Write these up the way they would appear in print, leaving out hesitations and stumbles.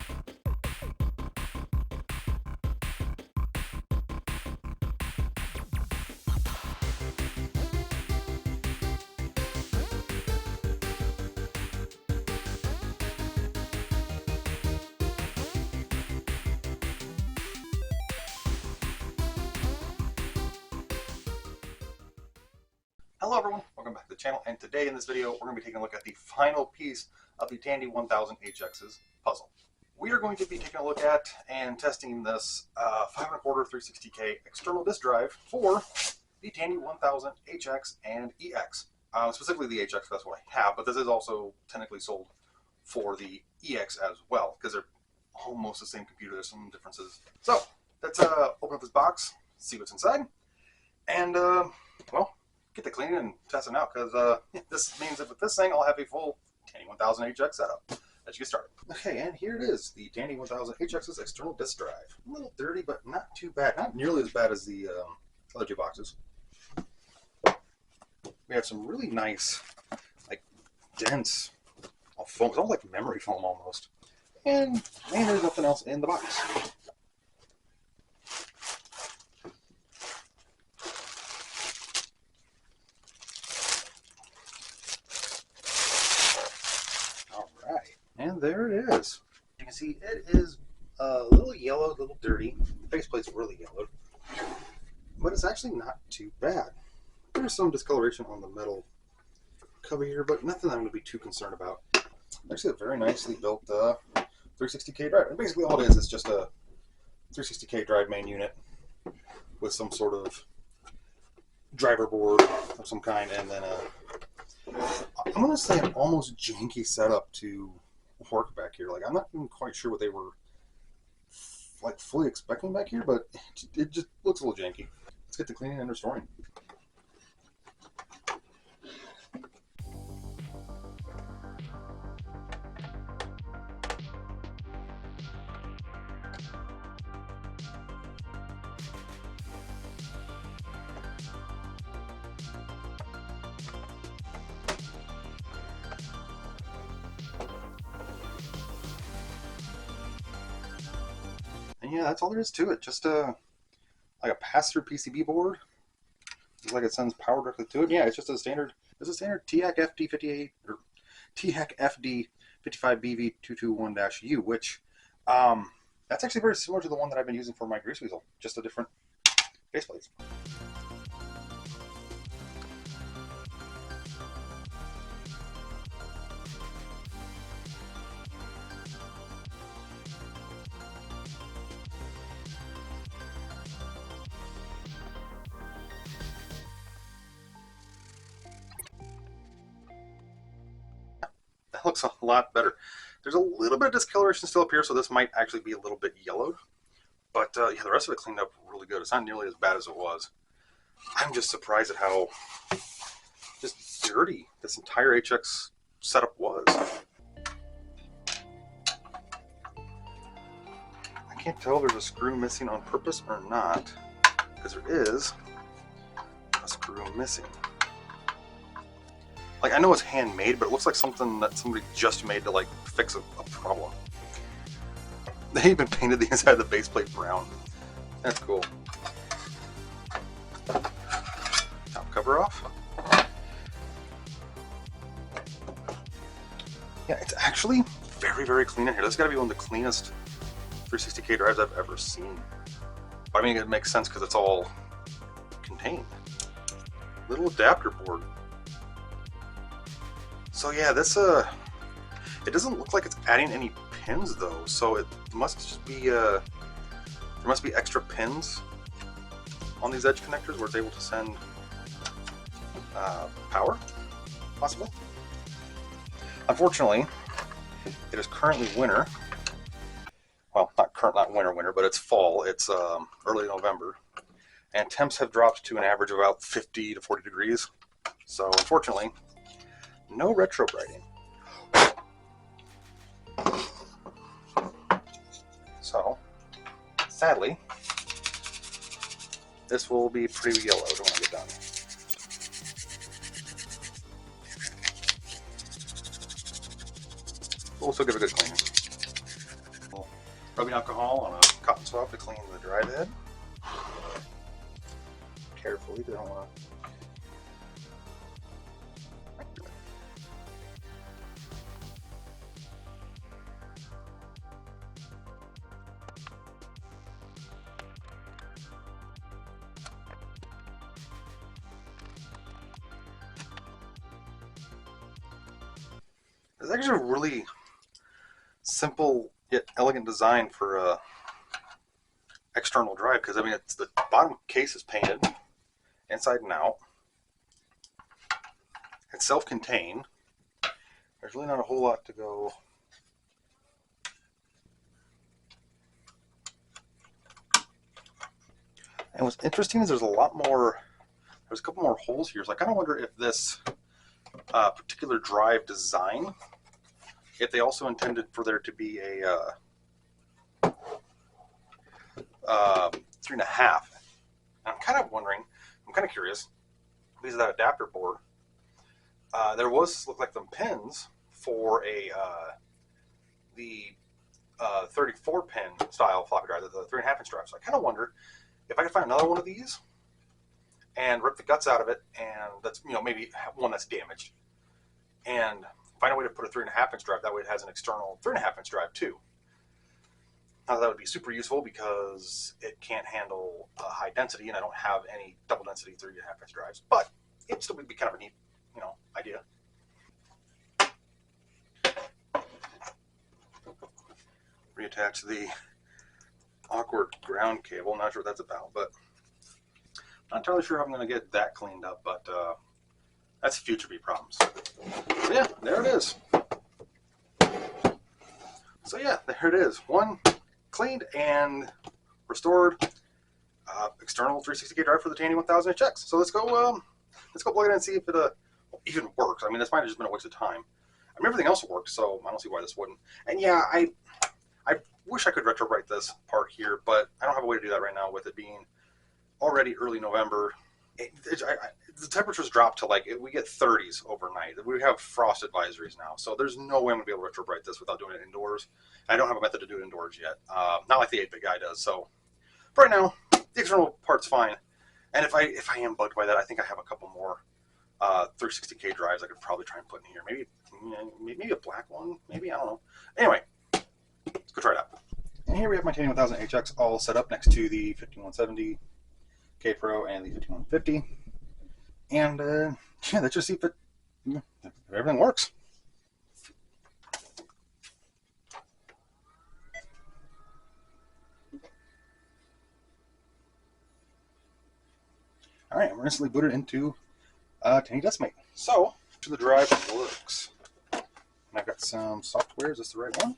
Hello everyone, welcome back to the channel, and today in this video we're going to be taking a look at the final piece of the Tandy 1000 HX's puzzle. We are going to be taking a look at and testing this 5 1/4 360K external disk drive for the Tandy 1000 HX and EX. Specifically the HX, that's what I have, but this is also technically sold for the EX as well, because they're almost the same computer. There's some differences. So, let's open up this box, see what's inside, and, well, get the cleaning and test it out, because this means that with this thing I'll have a full Tandy 1000 HX setup. Let's get started. Okay, and here it is, the Tandy 1000 HX's external disk drive. A little dirty, but not too bad. Not nearly as bad as the other two boxes. We have some really nice, like, dense foam. It's almost like memory foam almost. And man, there's nothing else in the box. And there it is. You can see it is a little yellow, a little dirty. The faceplate's really yellowed, but it's actually not too bad. There's some discoloration on the metal cover here, but nothing I'm going to be too concerned about. Actually, a very nicely built 360K drive. And basically all it is just a 360K drive main unit with some sort of driver board of some kind, and then I'm going to say an almost janky setup to work back here. Like, I'm not even quite sure what they were like fully expecting back here, but it just looks a little janky. Let's get to cleaning and restoring. And yeah, that's all there is to it. Just like a pass-through PCB board. Looks like it sends power directly to it. Yeah, it's just a standard. It's a standard THAC FD58 or THAC FD55BV221-U, which that's actually very similar to the one that I've been using for my grease weasel. Just a different faceplates. That looks a lot better. There's a little bit of discoloration still up here, so this might actually be a little bit yellowed. But yeah, the rest of it cleaned up really good. It's not nearly as bad as it was. I'm just surprised at how just dirty this entire HX setup was. I can't tell if there's a screw missing on purpose or not, because there is a screw missing. Like, I know it's handmade, but it looks like something that somebody just made to, like, fix a problem. They even painted the inside of the base plate brown. That's cool. Top cover off. Yeah, it's actually very, very clean in here. This has got to be one of the cleanest 360K drives I've ever seen. But I mean, it makes sense because it's all contained. Little adapter board. So yeah, this it doesn't look like it's adding any pins though, so it must just be there must be extra pins on these edge connectors where it's able to send power, possibly. Unfortunately, it is currently winter. Well, not winter, but it's fall. It's early November, and temps have dropped to an average of about 50 to 40 degrees. So unfortunately, no retro brighting. So, sadly, this will be pretty yellowed when I get done. We'll also give it a good cleaning. We'll Rubbing alcohol on a cotton swab to clean the drive head. Carefully, they don't want to. It's actually a really simple yet elegant design for a external drive, because I mean, it's the bottom case is painted inside and out. It's self-contained. There's really not a whole lot to go. And what's interesting is there's a lot more. There's a couple more holes here. So I kind of wonder if this particular drive design, if they also intended for there to be a 3.5. I'm kind of wondering, I'm kind of curious, these are that adapter board. There looked like some pins for the 34 pin style floppy drive, the 3.5 inch drive. So I kind of wonder if I could find another one of these and rip the guts out of it, and that's, you know, maybe one that's damaged, and find a way to put a 3.5 inch drive. That way it has an external 3.5 inch drive too. Now that would be super useful because it can't handle high density, and I don't have any double density 3.5 inch drives, but it still would be kind of a neat, you know, idea. Reattach the awkward ground cable. Not sure what that's about, but not entirely sure how I'm going to get that cleaned up, but that's future bee problems. So yeah, there it is. So yeah, there it is. One cleaned and restored external 360K drive for the Tandy 1000 HX. So let's go plug it in and see if it even works. I mean, this might have just been a waste of time. I mean, everything else worked, so I don't see why this wouldn't. And yeah, I wish I could retrowrite this part here, but I don't have a way to do that right now with it being already early November. The temperatures drop to like, we get 30s overnight. We have frost advisories now, so there's no way I'm gonna be able to retrowrite this without doing it indoors. I don't have a method to do it indoors yet, not like the 8-bit guy does. So for right now, the external part's fine. And if I am bugged by that, I think I have a couple more 360K drives I could probably try and put in here. Maybe a black one. Maybe, I don't know. Anyway, let's go try it out. And here we have my Tandy 1000 HX all set up next to the 5170 K Pro and the 5150. And yeah, let's just see if everything works. All right, we're instantly booted into Tandy Decimate. So, to the drive works. And I've got some software. Is this the right one?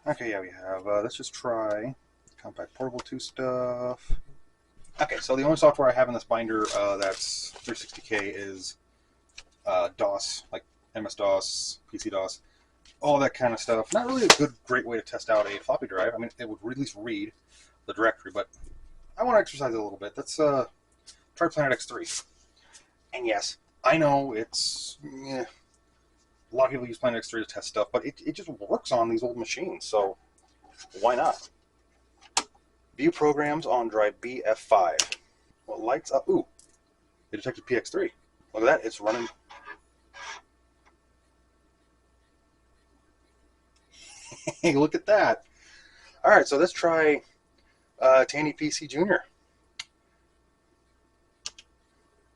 Okay, yeah, we have. Let's just try Compact Portable 2 stuff. Okay, so the only software I have in this binder that's 360K is DOS, like MS-DOS, PC-DOS, all that kind of stuff. Not really a great way to test out a floppy drive. I mean, it would at least read the directory, but I want to exercise it a little bit. Let's try Planet X3. And yes, I know it's... a lot of people use Planet X3 to test stuff, but it just works on these old machines, so why not? View programs on drive BF5. Well, lights up. Ooh, it detected PX3. Look at that, it's running. Hey, look at that. All right, so let's try Tandy PC Junior.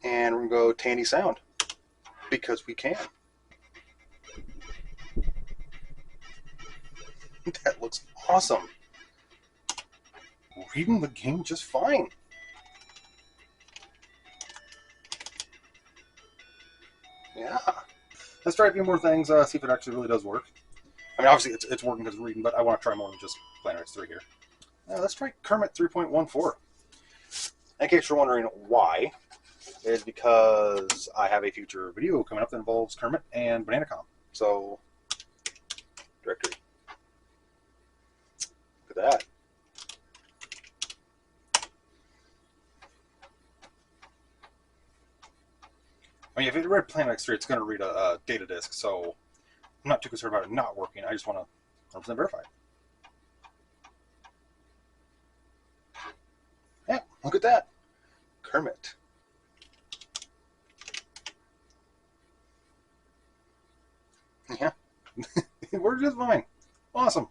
And we're going to go Tandy Sound, because we can. That looks awesome. Reading the game just fine. Yeah. Let's try a few more things, see if it actually really does work. I mean, obviously it's working because it's reading, but I want to try more than just Planet X3 here. Let's try Kermit 3.14. In case you're wondering why, it's because I have a future video coming up that involves Kermit and Bananacom. So, directory. Look at that. I mean, if it read Planet X3, it's going to read a data disk, so I'm not too concerned about it not working. I just want to 100% verify. Look at that. Kermit. Yeah. We're just fine. Awesome.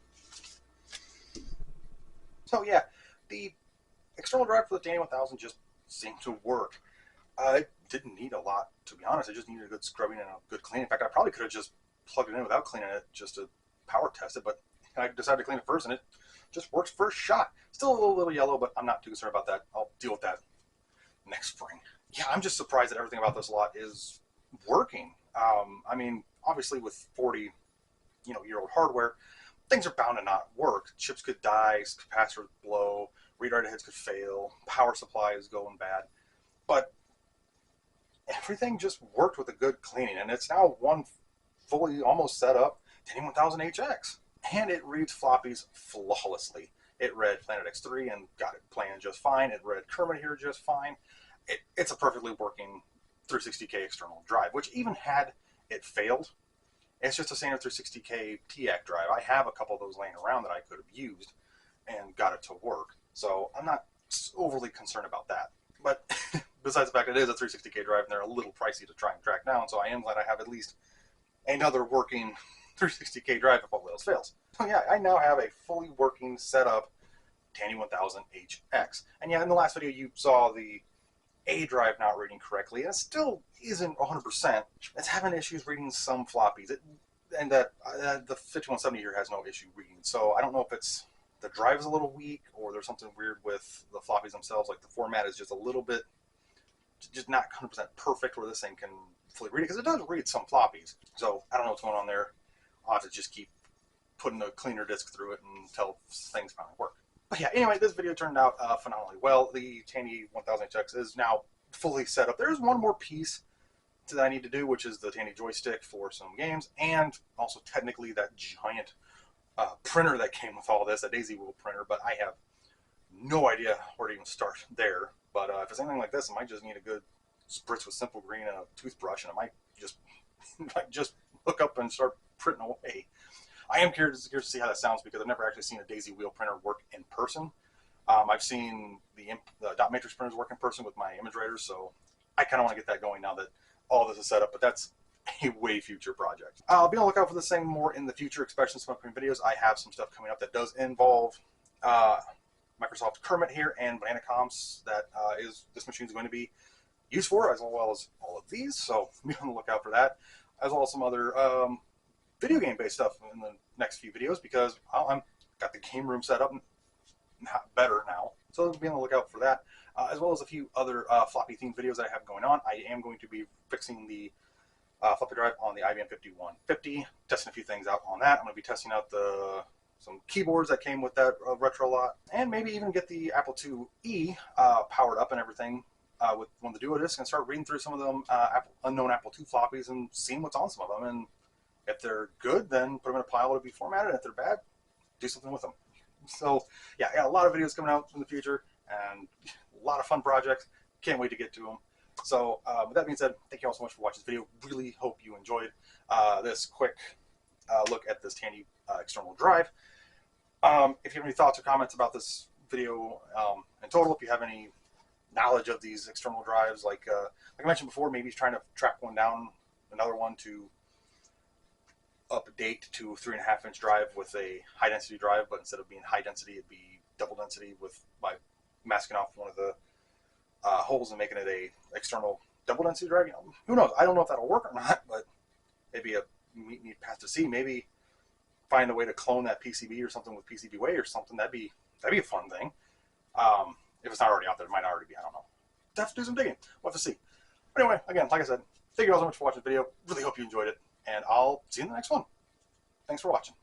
So yeah, the external drive for the Tandy 1000 just seemed to work. It didn't need a lot, to be honest. It just needed a good scrubbing and a good cleaning. In fact, I probably could have just plugged it in without cleaning it just to power test it, but I decided to clean it first, and it just works first shot. Still a little yellow, but I'm not too concerned about that. I'll deal with that next spring. Yeah, I'm just surprised that everything about this lot is working. I mean, obviously with 40-year-old hardware, things are bound to not work. Chips could die, capacitors blow, reader heads could fail, power supply is going bad, but everything just worked with a good cleaning, and it's now one fully almost set up Tandy 1000 HX, and it reads floppies flawlessly. It read Planet X3 and got it playing just fine. It read Kermit here just fine. It's a perfectly working 360K external drive, which even had it failed, it's just a standard 360K TAC drive. I have a couple of those laying around that I could have used and got it to work, so I'm not overly concerned about that. But besides the fact it is a 360K drive and they're a little pricey to try and track down, so I am glad I have at least another working 360K drive if all else fails. So yeah, I now have a fully working setup Tandy 1000 HX. And yeah, in the last video you saw the A drive not reading correctly, and it still isn't 100%. It's having issues reading some floppies, and the 5170 here has no issue reading. So I don't know if it's the drive is a little weak or there's something weird with the floppies themselves. Like the format is just a little bit, just not 100% perfect where this thing can fully read it, because it does read some floppies. So I don't know what's going on there. I'll have to just keep putting a cleaner disk through it until things finally work. But yeah, anyway, this video turned out phenomenally well. The Tandy 1000 HX is now fully set up. There's one more piece that I need to do, which is the Tandy joystick for some games, and also technically that giant printer that came with all this, a daisy wheel printer, but I have no idea where to even start there. But if it's anything like this, I might just need a good spritz with Simple Green and a toothbrush, and I might just hook up and start printing away. I am curious to see how that sounds, because I've never actually seen a daisy wheel printer work in person. I've seen the dot matrix printers work in person with my image writers, so I kind of want to get that going now that all this is set up, but that's a way future project. I'll be on the lookout for this thing more in the future, especially some upcoming videos. I have some stuff coming up that does involve Microsoft Kermit here and Banana Comps that this machine is going to be used for, as well as all of these, so be on the lookout for that, as well as some other video game based stuff in the next few videos, because I've got the game room set up better now, so be on the lookout for that, as well as a few other floppy themed videos that I have going on. I am going to be fixing the floppy drive on the IBM 5150, testing a few things out on that. I'm going to be testing out some keyboards that came with that retro lot, and maybe even get the Apple IIe powered up and everything with one of the Duo discs, and start reading through some of them unknown Apple II floppies and seeing what's on some of them. And if they're good, then put them in a pile to be formatted. And if they're bad, do something with them. So yeah, I got a lot of videos coming out in the future and a lot of fun projects. Can't wait to get to them. So with that being said, thank you all so much for watching this video. Really hope you enjoyed this quick look at this Tandy external drive. If you have any thoughts or comments about this video in total, if you have any knowledge of these external drives, like I mentioned before, maybe he's trying to track one down, another one to update to a 3.5-inch drive with a high density drive, but instead of being high density, it'd be double density by masking off one of the holes and making it a external double density drive. You know, who knows? I don't know if that'll work or not, but maybe a neat path to see. Maybe find a way to clone that PCB or something with PCBWay or something. That'd be a fun thing. If it's not already out there, it might already be. I don't know. Have to do some digging. We'll have to see. But anyway, again, like I said, thank you all so much for watching the video. Really hope you enjoyed it, and I'll see you in the next one. Thanks for watching.